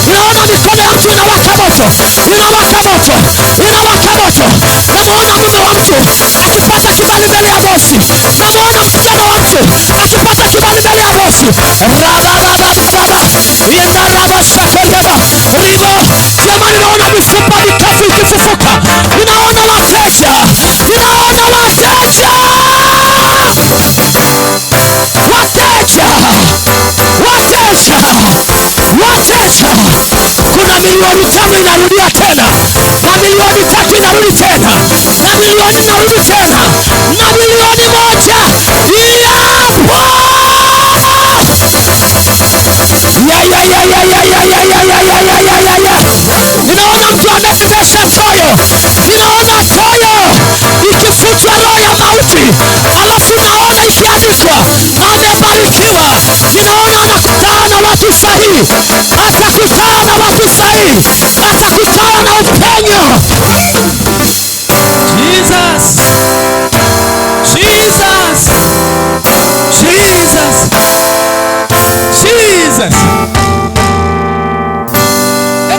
Ninaona mikono ya mtu inawaka moto. Inawaka moto. Inawaka moto. Namuona mume wa mtu akipata kibali mbele ya bosi. Namuona msichana wa mtu akipata kibali mbele ya bosi. Yenda raba shakegeba. Ribo. Jamani, naona mifupa mikavu ikifufuka. Ninaona wateja. Ninaona wateja. Wateja. Wateja. Wateja. Kuna milioni 5 inarudia tena. Na milioni 3 inarudi tena. Na milioni inarudi tena. Na milioni 1. Ninaona mtu amekivesha toyo. Ninaona toyo ikifutwa roho ya mauti. Alafu naona ikiandikwa amebarikiwa. Ninaona anakutana na watu sahihi. Atakutana na watu sahihi. Atakutana na upenyo. Jesus. Jesus. Jesus. Jesus.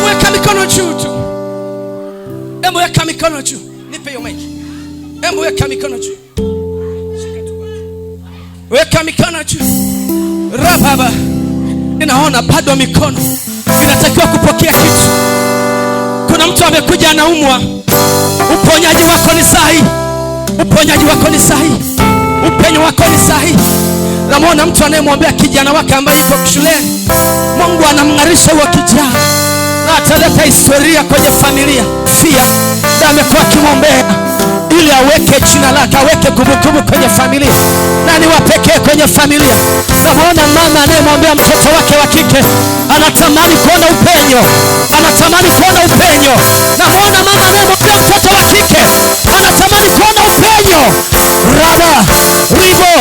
Weka mikono juu tu. Weka mikono juu. Nipe hiyo mic. Weka mikono juu. Weka mikono juu. Rababa. Ninaona bado mikono inatakiwa kupokea kitu. Kuna mtu amekuja anaumwa. Uponyaji wako ni sahihi. Uponyaji wako ni sahihi. Upenyo wako ni sahihi. Namuona mtu anayemwombea kijana wake ambaye yuko shuleni. Mungu anamngarisha huyo kijana. Na ataleta historia kwenye familia. Fia ndio amekuwa akimwombea ili aweke jina lake, aweke kumbukumbu kwenye familia. Na ni wa pekee kwenye familia. Namuona mama anayemwombea mtoto wake wa kike. Anatamani kuona upenyo. Anatamani kuona upenyo. Namuona mama anayemwombea mtoto wa kike. Anatamani kuona upenyo. Raba, ribo,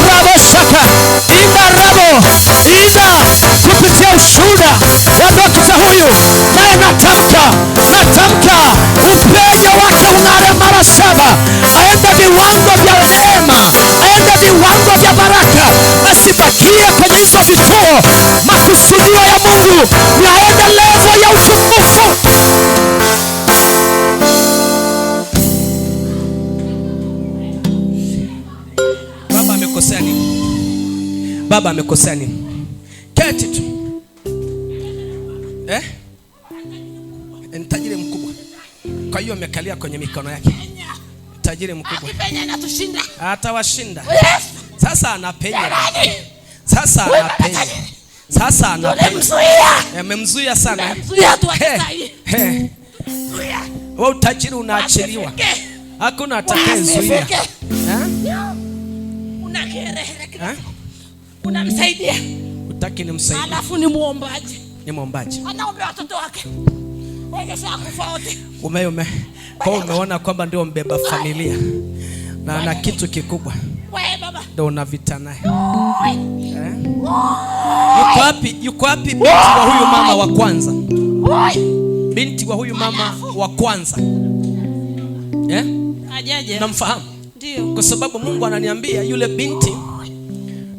rabo shaka, inda rabo, inda kupitia ushuhuda wa dokta huyu. Naye natamka upenyo wake ung'are mara 7. Aende viwango vya neema, aende viwango vya baraka. Asibakie kwenye hizo vituo. Makusudio ya Mungu yaende level ya utukufu. Baba amekosea nini? Baba amekosea nini? Keti tu. Ni tajiri mkubwa. Kwa hiyo amekalia kwenye mikono yake. Tajiri mkubwa. Akipenya anatushinda. Atawashinda. Sasa anapenya. Sasa anapenya. Sasa anapenya. Amemzuia sana. Amemzuia tu akisai. Wewe utajiri unaachiliwa. Hakuna atakayezuia. Una kiherehere kila siku. Unamsaidia. Utaki nimsaidie. Alafu ni muombaji. Ni muombaji. Anaombea watoto wake. Wewe sasa kufa wote. Kwa umeona kwamba ndio mbeba familia. Na ana kitu kikubwa. Wewe baba. Ndio unavita naye. Yuko wapi binti wa huyu mama wa kwanza? Binti wa huyu mama wa kwanza. Ajaje. Namfahamu. Ndio. Kwa sababu Mungu ananiambia yule binti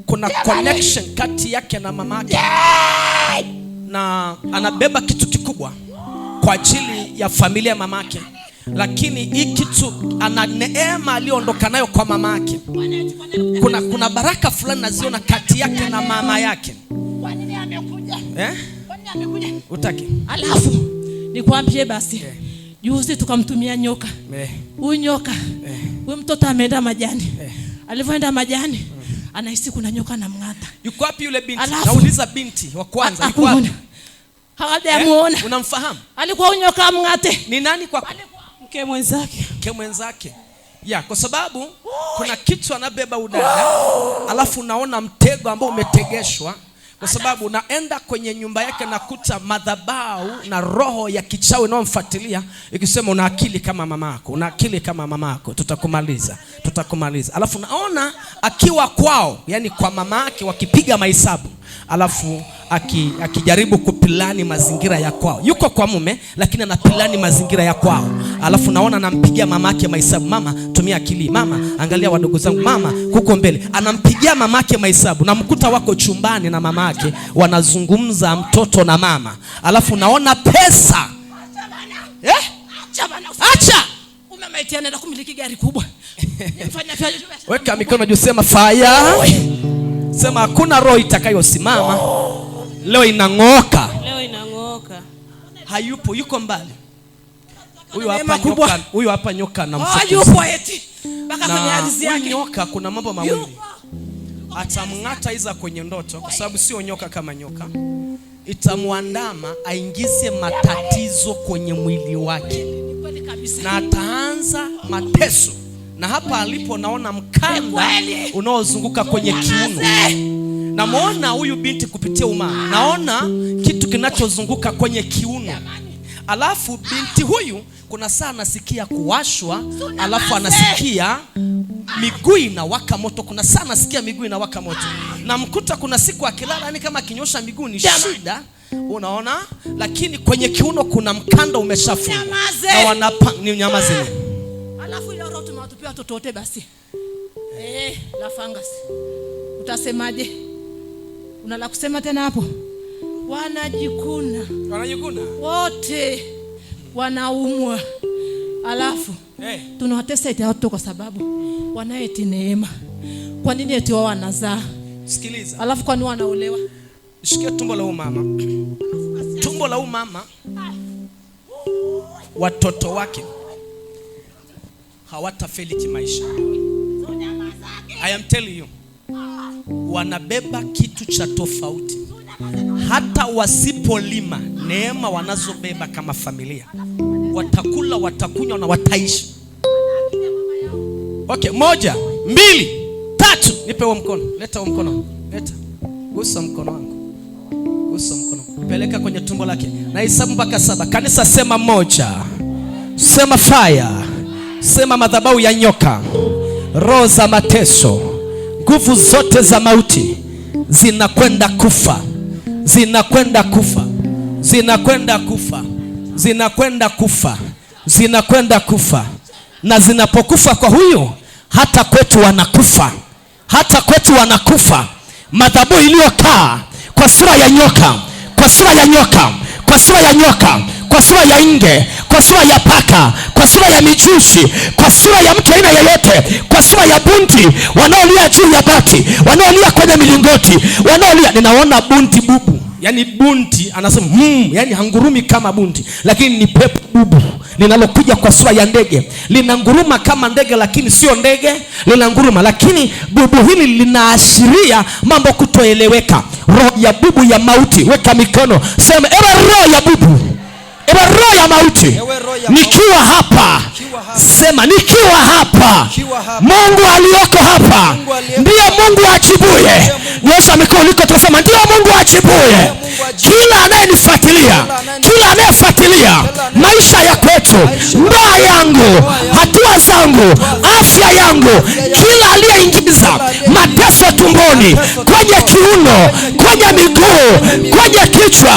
kuna connection kati yake na mamake. Na anabeba kitu kikubwa kwa ajili ya familia mamake. Lakini hii kitu ana neema aliondoka nayo kwa mamake. Kuna baraka fulani naziona kati yake na mama yake. Kwa nini amekuja? Kwa nini amekuja? Utaki. Alafu nikwambie basi. Juzi tukamtumia nyoka. Huyu nyoka. Huyu mtoto ameenda majani. Alivyoenda majani, anahisi kuna nyoka anamng'ata. Yuko wapi yule binti? Nauliza binti wa kwanza yuko wapi? Hawajamuona. Unamfahamu? Alikuwa nyoka amng'ate. Ni nani kwa mke mwenzake? Mke mwenzake. Kwa sababu kuna kitu anabeba udada. Alafu unaona mtego ambao umetegeshwa. Kwa sababu unaenda kwenye nyumba yake na kuta madhabahu na roho ya kichawi inayomfuatilia ikisema una akili kama mamako, una akili kama mamako, tutakumaliza. Alafu naona akiwa kwao, yani kwa mamake wakipiga mahesabu, alafu akijaribu kupilani mazingira ya kwao. Yuko kwa mume lakini anapilani mazingira ya kwao. Alafu naona anampigia mamake mahesabu. Mama, tumia akili. Mama, angalia wadogo zangu. Mama, huko mbele. Anampigia mamake mahesabu. Na mkuta wako chumbani na mamake wanazungumza, mtoto na mama. Alafu naona pesa. Acha. Umemaitia anaenda kumiliki gari kubwa. Weka mikono juu, sema fire. Sema hakuna roho itakayosimama. Leo inang'oka. Hayupo, yuko mbali. Huyu hapa nyoka na mfukuzi. Yupo eti. Baka kwenye ardhi yake. Nyoka kuna mambo mawili. Atamng'ata iza kwenye ndoto kwa sababu sio nyoka kama nyoka. Itamuandama aingize matatizo kwenye mwili wake. Na ataanza mateso. Na hapa alipo naona mkanda unaozunguka kwenye kiuno. Namuona huyu binti kupitia umama. Naona kitu kinachozunguka kwenye kiuno. Alafu binti huyu kuna saa anasikia kuwashwa, alafu anasikia miguu inawaka moto. Kuna saa anasikia miguu inawaka moto. Na mkuta kuna siku akilala yani kama kinyosha miguu ni shida. Unaona? Lakini kwenye kiuno kuna mkanda umeshafungwa. Na wanapanga nyamaze. Alafu ile roho tumewatupia watoto wote basi. La fungus. Utasemaje? Unala kusema tena hapo? Wanajikuna. Wote wanaumwa. Alafu tunawatesa eti watoto kwa sababu wanaeti neema. Kwa nini eti wao wanazaa? Sikiliza. Alafu kwa nini wanaolewa? Shikia tumbo la umama. Tumbo la umama. Watoto wake hawatafeli kimaisha. I am telling you. Wanabeba kitu cha tofauti. Hata wasipolima, neema wanazobeba kama familia. Watakula, watakunywa na wataishi. Okay, 1, 2, 3. Nipe huo mkono. Leta huo mkono. Leta. Gusa mkono wangu. Gusa mkono. Peleka kwenye tumbo lake. Na hesabu mpaka 7. Kanisa sema 1. Sema fire. Sema madhabahu ya nyoka. Roho za mateso. Nguvu zote za mauti zinakwenda kufa. Zinakwenda kufa. Zinakwenda kufa. Zinakwenda kufa. Zinakwenda kufa. Na zinapokufa kwa huyu, hata kwetu wanakufa. Hata kwetu wanakufa. Madhabahu iliyokaa kwa sura ya nyoka, kwa sura ya nyoka, kwa sura ya nyoka, kwa sura ya nge, kwa sura ya paka, kwa sura ya mijusi, kwa sura ya mtu aina yoyote, kwa sura ya bunti wanaolia juu ya bati, wanaolia kwenye milingoti, wanaolia. Ninaona bunti bubu. Yani bunti anasema yani hangurumi kama bunti, lakini ni pepo bubu linalokuja kwa sura ya ndege. Linanguruma kama ndege lakini sio ndege, linanguruma. Lakini bubu hili linaashiria mambo kutoeleweka. Roho ya bubu ya mauti. Weka mikono. Sema ewe roho ya bubu, ewe roho ya mauti, nikiwa hapa. Sema nikiwa hapa. Mungu aliyoko hapa ndiye Mungu ajibuye. Nyosha mikono liko tusema ndiye Mungu ajibuye. Kila anayenifuatilia, kila anayefuatilia maisha ya kwetu, ndoa yangu, hatua zangu, afya yangu, kila aliyeingiza mateso tumboni, kwenye kiuno, kwenye miguu, kwenye kichwa,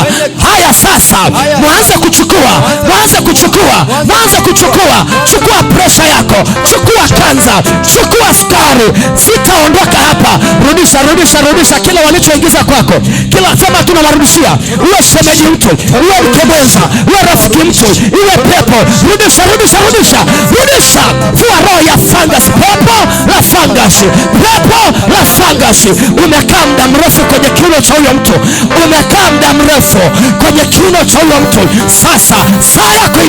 haya sasa mwanze kuchukua, mwanze kuchukua, mwanze kuchukua. Chukua presha yako, chukua kanza, chukua sukari. Sitaondoka hapa. Rudisha, rudisha, rudisha kila walichoingiza kwako. Kila sema tunawarudishia. Uwe shemeji mtu, uwe mkebeza, uwe rafiki mtu, uwe pepo. Rudisha, rudisha, rudisha, rudisha. Fua roho ya fungus, pepo la fungus, pepo la fungus. Umekaa muda mrefu kwenye kiuno cha huyo mtu. Umekaa muda mrefu kwenye kiuno cha huyo mtu. Sasa saa yako